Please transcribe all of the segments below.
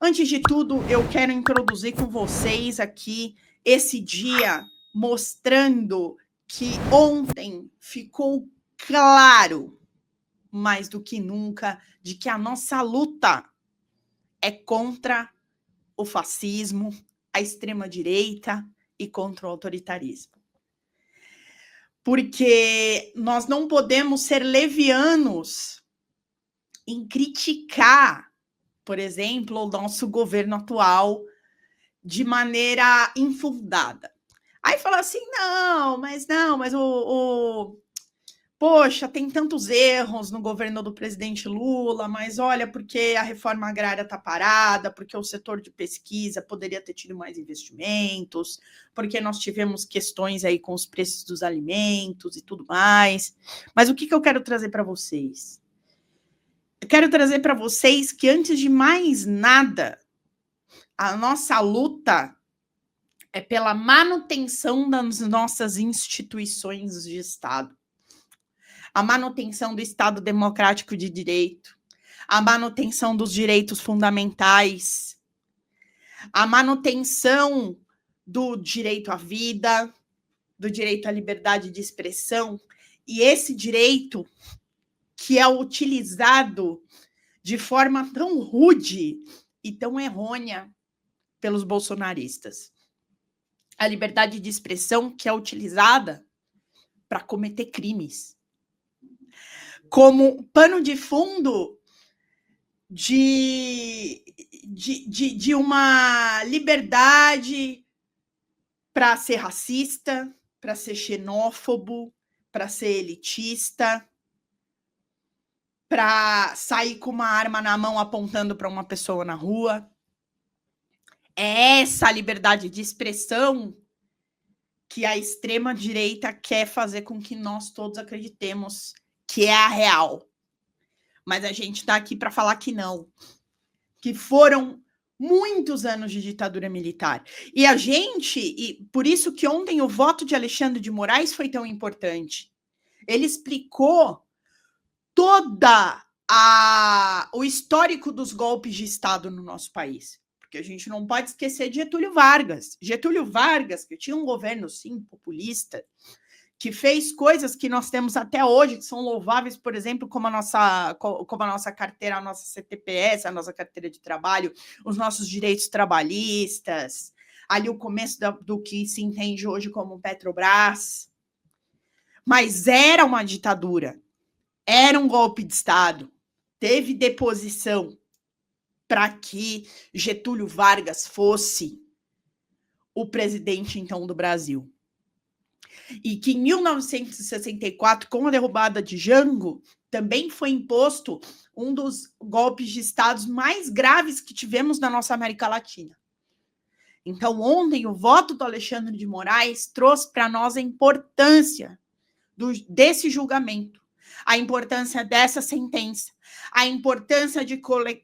Antes de tudo, eu quero introduzir com vocês aqui esse dia mostrando que ontem ficou claro, mais do que nunca, de que a nossa luta é contra o fascismo, a extrema-direita e contra o autoritarismo. Porque nós não podemos ser levianos em criticar, por exemplo, o nosso governo atual de maneira infundada. Aí fala assim, mas poxa, tem tantos erros no governo do presidente Lula, mas olha, porque a reforma agrária está parada, porque o setor de pesquisa poderia ter tido mais investimentos, porque nós tivemos questões aí com os preços dos alimentos e tudo mais. Mas o que eu quero trazer para vocês? Eu quero trazer para vocês que, antes de mais nada, a nossa luta é pela manutenção das nossas instituições de Estado, a manutenção do Estado democrático de direito, a manutenção dos direitos fundamentais, a manutenção do direito à vida, do direito à liberdade de expressão, e esse direito que é utilizado de forma tão rude e tão errônea pelos bolsonaristas. A liberdade de expressão que é utilizada para cometer crimes, como pano de fundo de uma liberdade para ser racista, para ser xenófobo, para ser elitista, para sair com uma arma na mão apontando para uma pessoa na rua. É essa liberdade de expressão que a extrema-direita quer fazer com que nós todos acreditemos que é a real. Mas a gente está aqui para falar que não. Que foram muitos anos de ditadura militar. E por isso que ontem o voto de Alexandre de Moraes foi tão importante. Ele explicou o histórico dos golpes de Estado no nosso país. Porque a gente não pode esquecer de Getúlio Vargas. Getúlio Vargas, que tinha um governo, sim, populista, que fez coisas que nós temos até hoje, que são louváveis, por exemplo, como a nossa carteira, a nossa CTPS, a nossa carteira de trabalho, os nossos direitos trabalhistas, ali o começo do que se entende hoje como Petrobras. Mas era uma ditadura, era um golpe de Estado, teve deposição para que Getúlio Vargas fosse o presidente, então, do Brasil. E que em 1964, com a derrubada de Jango, também foi imposto um dos golpes de Estado mais graves que tivemos na nossa América Latina. Então, ontem, o voto do Alexandre de Moraes trouxe para nós a importância desse julgamento, a importância dessa sentença, a importância de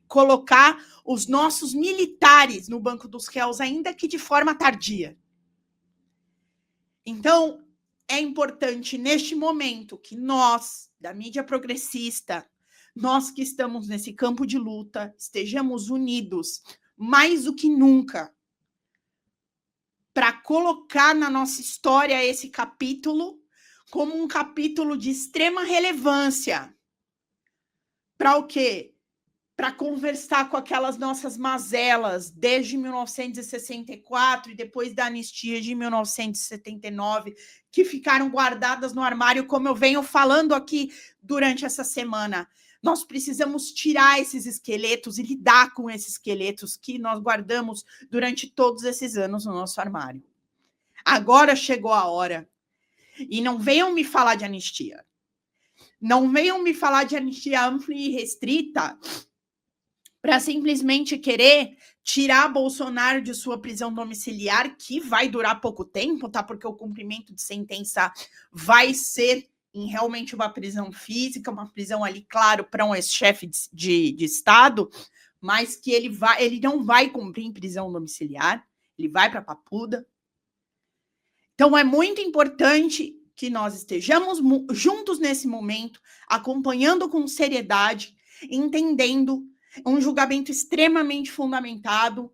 colocar os nossos militares no banco dos réus, ainda que de forma tardia. Então, é importante, neste momento, que nós, da mídia progressista, nós que estamos nesse campo de luta, estejamos unidos, mais do que nunca, para colocar na nossa história esse capítulo como um capítulo de extrema relevância. Para o quê? Para conversar com aquelas nossas mazelas desde 1964 e depois da anistia de 1979, que ficaram guardadas no armário, como eu venho falando aqui durante essa semana. Nós precisamos tirar esses esqueletos e lidar com esses esqueletos que nós guardamos durante todos esses anos no nosso armário. Agora chegou a hora. E não venham me falar de anistia. Não venham me falar de anistia ampla e restrita para simplesmente querer tirar Bolsonaro de sua prisão domiciliar, que vai durar pouco tempo, tá? Porque o cumprimento de sentença vai ser em realmente uma prisão física, uma prisão ali, claro, para um ex-chefe de Estado, mas que ele não vai cumprir em prisão domiciliar, ele vai para Papuda. Então, é muito importante que nós estejamos juntos nesse momento, acompanhando com seriedade, entendendo um julgamento extremamente fundamentado,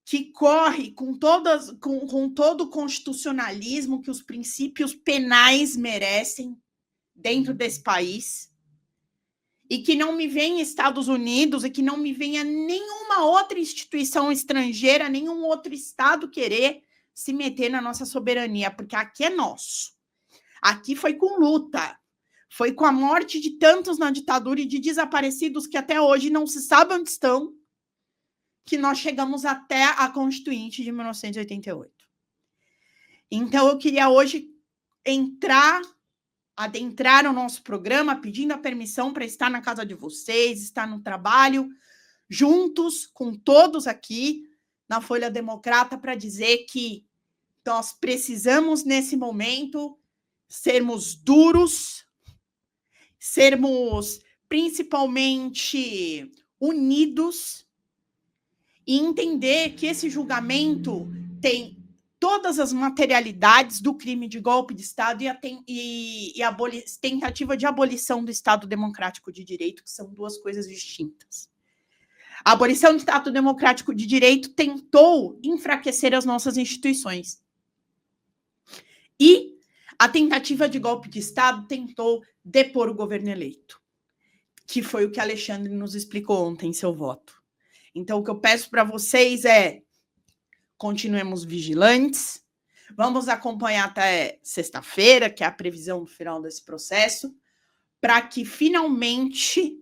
que corre com todo o constitucionalismo que os princípios penais merecem dentro desse país, e que não me venha Estados Unidos e que não me venha nenhuma outra instituição estrangeira, nenhum outro Estado querer se meter na nossa soberania, porque aqui é nosso. Aqui foi com luta, foi com a morte de tantos na ditadura e de desaparecidos que até hoje não se sabe onde estão, que nós chegamos até a Constituinte de 1988. Então, eu queria hoje adentrar o nosso programa, pedindo a permissão para estar na casa de vocês, estar no trabalho, juntos com todos aqui na Folha Democrata, para dizer que nós precisamos, nesse momento, sermos duros, sermos principalmente unidos e entender que esse julgamento tem todas as materialidades do crime de golpe de Estado e a tentativa de abolição do Estado Democrático de Direito, que são duas coisas distintas. A abolição do Estado Democrático de Direito tentou enfraquecer as nossas instituições. E a tentativa de golpe de Estado tentou depor o governo eleito, que foi o que Alexandre nos explicou ontem em seu voto. Então, o que eu peço para vocês é: continuemos vigilantes, vamos acompanhar até sexta-feira, que é a previsão do final desse processo, para que finalmente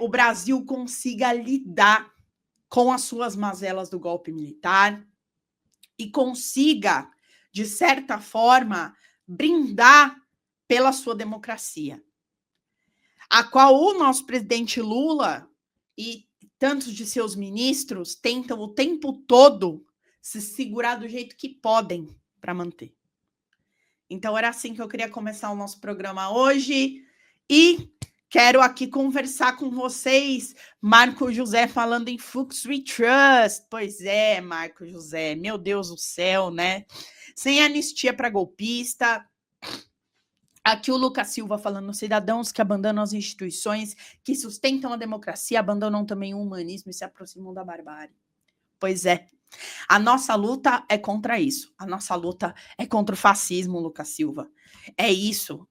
o Brasil consiga lidar com as suas mazelas do golpe militar e consiga, de certa forma, brindar pela sua democracia, a qual o nosso presidente Lula e tantos de seus ministros tentam o tempo todo se segurar do jeito que podem para manter. Então, era assim que eu queria começar o nosso programa hoje. E quero aqui conversar com vocês. Marco José falando em Fux We Trust. Pois é, Marco José. Meu Deus do céu, né? Sem anistia para golpista. Aqui o Lucas Silva falando: cidadãos que abandonam as instituições que sustentam a democracia abandonam também o humanismo e se aproximam da barbárie. Pois é, a nossa luta é contra isso. A nossa luta é contra o fascismo, Lucas Silva. É isso.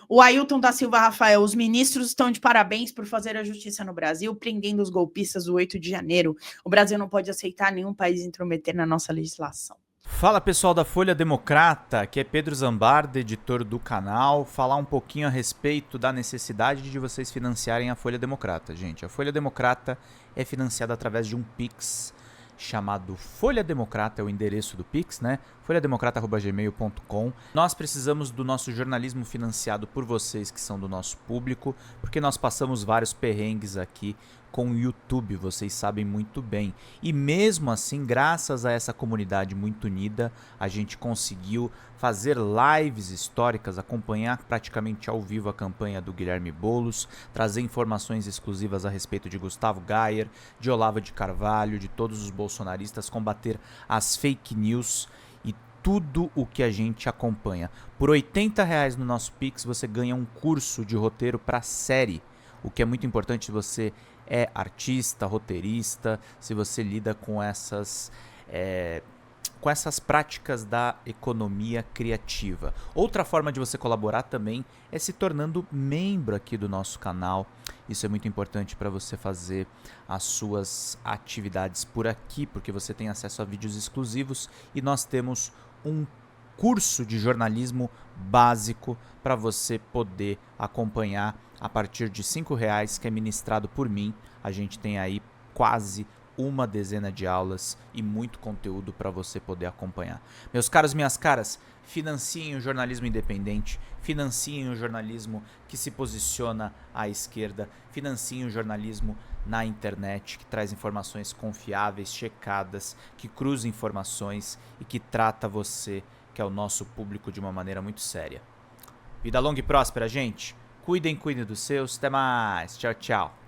O Ailton da Silva Rafael: os ministros estão de parabéns por fazer a justiça no Brasil, prendendo os golpistas do 8 de janeiro. O Brasil não pode aceitar nenhum país intrometer na nossa legislação. Fala pessoal da Folha Democrata, aqui é Pedro Zambarda, editor do canal, falar um pouquinho a respeito da necessidade de vocês financiarem a Folha Democrata, gente. A Folha Democrata é financiada através de um Pix chamado Folha Democrata, é o endereço do Pix, né? folhademocrata@gmail.com. Nós precisamos do nosso jornalismo financiado por vocês que são do nosso público, porque nós passamos vários perrengues aqui com o YouTube, vocês sabem muito bem. E mesmo assim, graças a essa comunidade muito unida, a gente conseguiu fazer lives históricas, acompanhar praticamente ao vivo a campanha do Guilherme Boulos, trazer informações exclusivas a respeito de Gustavo Gayer, de Olavo de Carvalho, de todos os bolsonaristas, combater as fake news e tudo o que a gente acompanha. Por R$80 no nosso Pix, você ganha um curso de roteiro para série, o que é muito importante se você é artista, roteirista, se você lida com essas práticas da economia criativa. Outra forma de você colaborar também é se tornando membro aqui do nosso canal. Isso é muito importante para você fazer as suas atividades por aqui, porque você tem acesso a vídeos exclusivos e nós temos um curso de jornalismo básico para você poder acompanhar a partir de R$5, que é ministrado por mim. A gente tem aí quase uma dezena de aulas e muito conteúdo para você poder acompanhar. Meus caros, minhas caras, financiem o jornalismo independente, financiem o jornalismo que se posiciona à esquerda, financiem o jornalismo na internet, que traz informações confiáveis, checadas, que cruza informações e que trata você, que é o nosso público, de uma maneira muito séria. Vida longa e próspera, gente. Cuidem dos seus. Até mais. Tchau, tchau.